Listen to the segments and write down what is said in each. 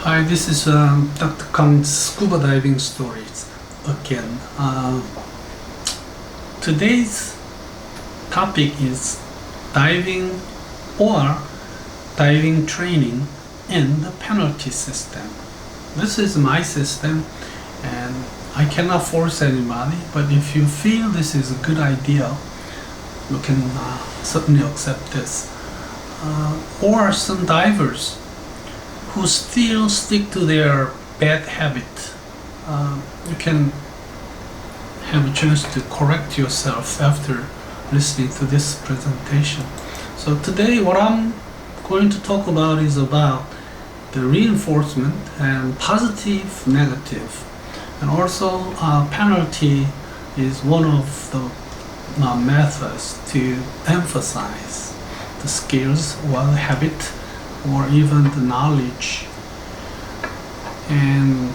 Hi, this is Dr. Kang's scuba diving stories again. Today's topic is diving or diving training in the penalty system. This is my system and I cannot force anybody, but if you feel this is a good idea, you can certainly accept this. Or some divers who still stick to their bad habit. You can have a chance to correct yourself after listening to this presentation. So today what I'm going to talk about is about the reinforcement and positive, negative. And also penalty is one of the methods to emphasize the skills or the habit or even the knowledge. And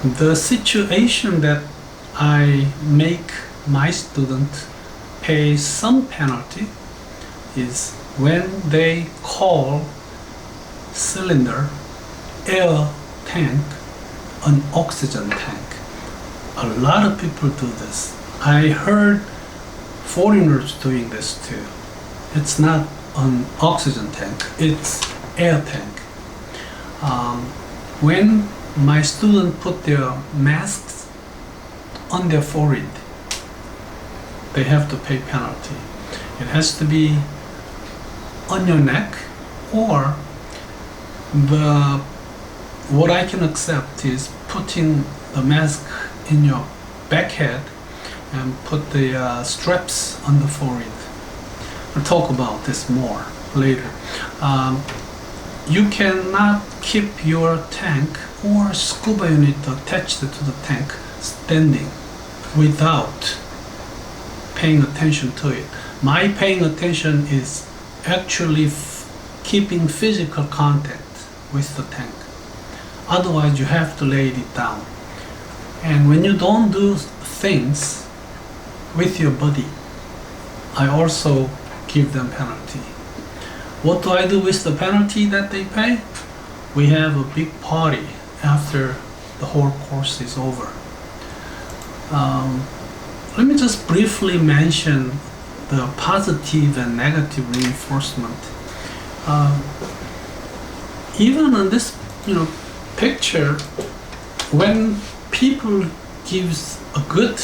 the situation that I make my student pay some penalty is when they call cylinder, air tank, an oxygen tank. A lot of people do this. I heard foreigners doing this too. It's not an oxygen tank, it's air tank. When my students put their masks on their forehead, they have to pay penalty. It has to be on your neck, or what I can accept is putting the mask in your back head and put the straps on the forehead. We'll talk about this more later. You cannot keep your tank or scuba unit attached to the tank standing without paying attention to it. My paying attention is actually keeping physical contact with the tank. Otherwise you have to lay it down. And when you don't do things with your body, I also give them penalty. What do I do with the penalty that they pay? We have a big party after the whole course is over. Let me just briefly mention the positive and negative reinforcement. Even on this picture, when people gives a good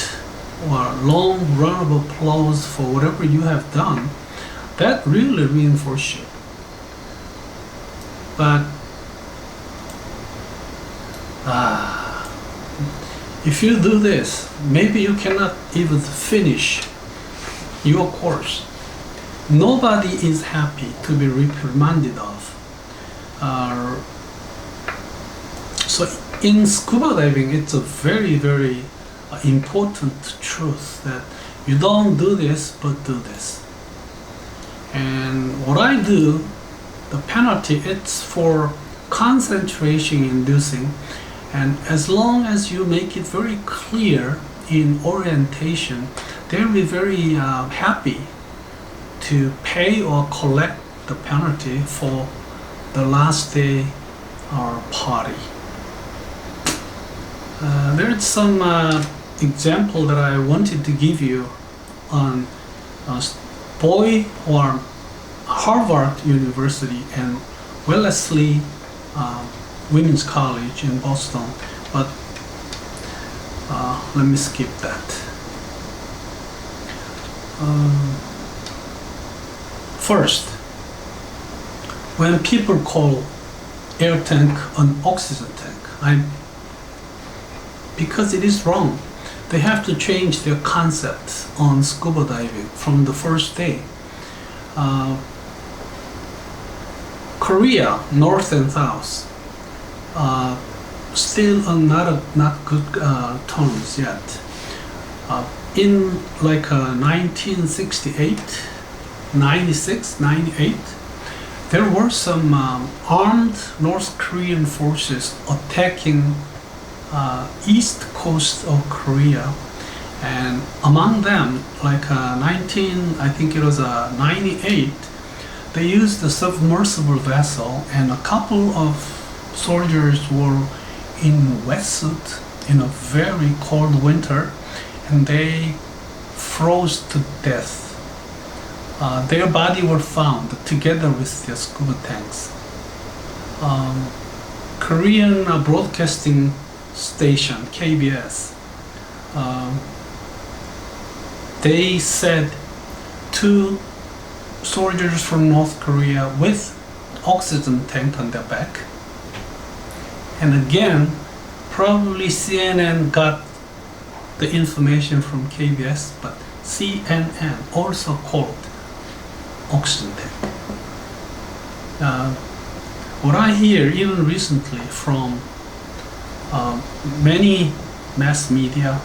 or long round of applause for whatever you have done, that really reinforces you. But if you do this, maybe you cannot even finish your course. Nobody is happy to be reprimanded of. So in scuba diving, it's a very, very important truth that you don't do this, but do this. And what I do, the penalty, it's for concentration inducing, and as long as you make it very clear in orientation, they'll be very happy to pay or collect the penalty for the last day or party. There's some example that I wanted to give you on Boy or Harvard University and Wellesley Women's College in Boston, but let me skip that. First, when people call air tank an oxygen tank, because it is wrong. They have to change their concept on scuba diving from the first day. Korea, North and South, still on not good terms yet. In like 1968, 96, 98, there were some armed North Korean forces attacking east coast of Korea, and among them, like I think it was 98, they used a submersible vessel and a couple of soldiers were in wetsuit in a very cold winter, and they froze to death. Their body were found together with their scuba tanks. Korean broadcasting station KBS, they said 2 soldiers from North Korea with oxygen tank on their back. And again, probably CNN got the information from KBS, but CNN also called oxygen tank. What I hear even recently from many mass media,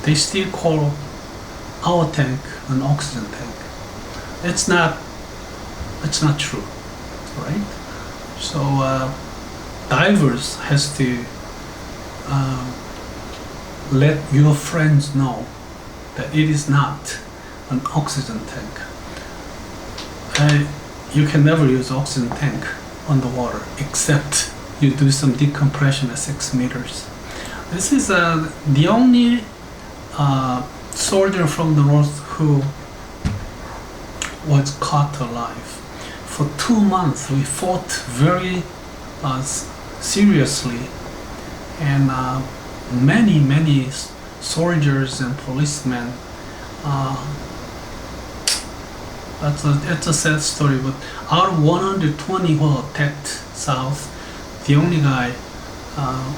they still call our tank an oxygen tank. It's not true, right? So divers has to let your friends know that it is not an oxygen tank. You can never use oxygen tank underwater except you do some decompression at 6 meters. This is the only soldier from the north who was caught alive. For 2 months we fought very seriously, and many soldiers and policemen. It's a sad story, but out of 120 who attacked South, the only guy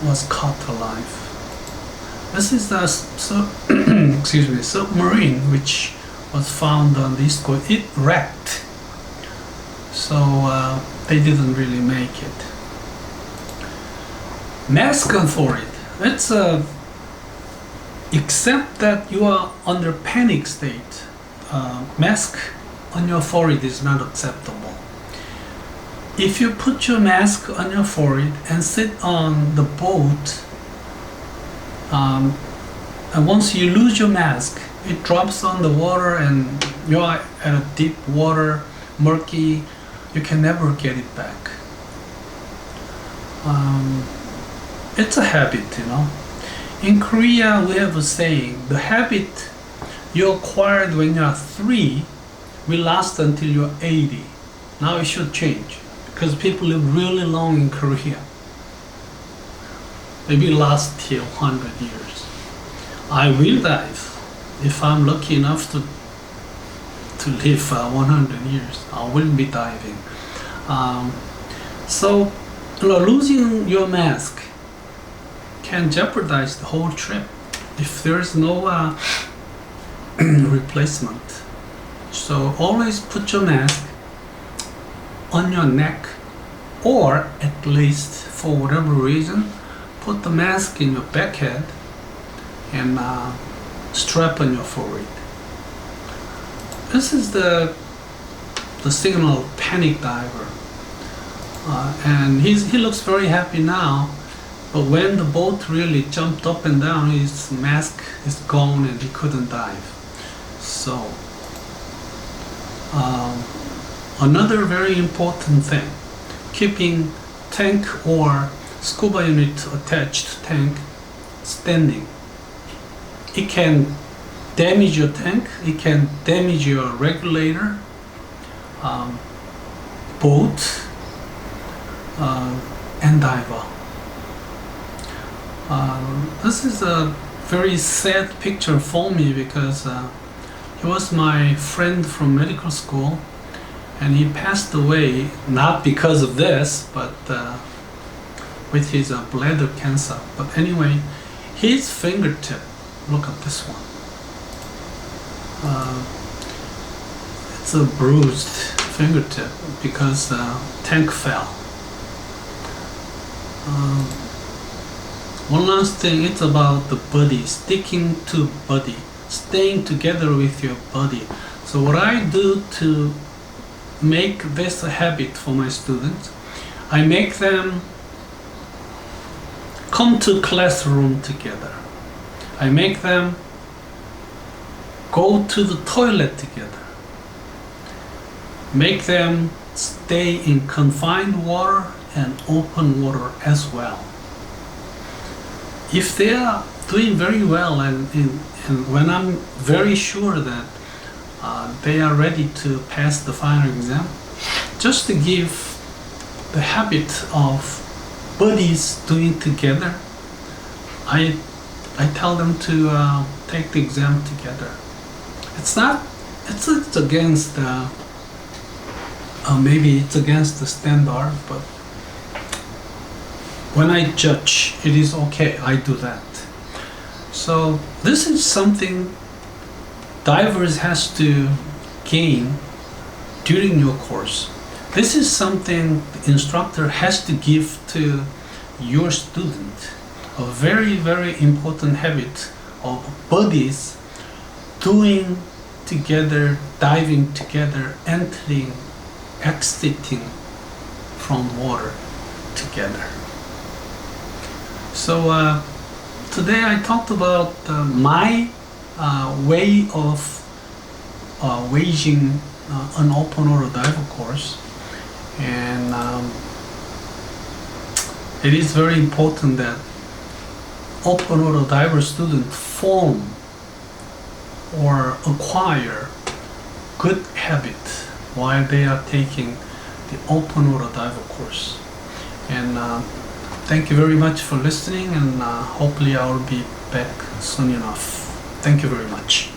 was caught alive. This is the submarine which was found on the East Coast. It wrecked, so they didn't really make it. Mask on forehead. It's except that you are under panic state. Mask on your forehead is not acceptable. If you put your mask on your forehead and sit on the boat, and once you lose your mask, it drops on the water and you are at a deep water, murky, you can never get it back. It's a habit, you know. In Korea, we have a saying, the habit you acquired when you are 3 will last until you're 80. Now it should change, because people live really long in Korea. Maybe last till 100 years. I will dive if I'm lucky enough to live 100 years. I will be diving. So losing your mask can jeopardize the whole trip if there's no replacement. So always put your mask on your neck, or at least for whatever reason, put the mask in your back head and strap on your forehead. This is the signal of panic diver, and he looks very happy now. But when the boat really jumped up and down, his mask is gone and he couldn't dive. So another very important thing, keeping tank or scuba unit attached to tank standing. It can damage your tank, it can damage your regulator, boat, and diver. This is a very sad picture for me because he was my friend from medical school, and he passed away not because of this, but with his bladder cancer. But anyway, his fingertip, look at this one. It's a bruised fingertip because tank fell. One last thing, it's about the body, sticking to body, staying together with your body. So what I do to make this a habit for my students, I make them come to classroom together. I make them go to the toilet together. Make them stay in confined water and open water as well. If they are doing very well, and when I'm very sure that they are ready to pass the final exam, just to give the habit of buddies doing together, I tell them to take the exam together. It's against maybe it's against the standard, but when I judge, it is okay, I do that. So this is something divers has to gain during your course. This is something the instructor has to give to your student. A very, very important habit of buddies doing together, diving together, entering, exiting from water together. So today I talked about my way of waging an open water diver course, and it is very important that open water diver students form or acquire good habit while they are taking the open water diver course. And thank you very much for listening, and hopefully I will be back soon enough. Thank you very much.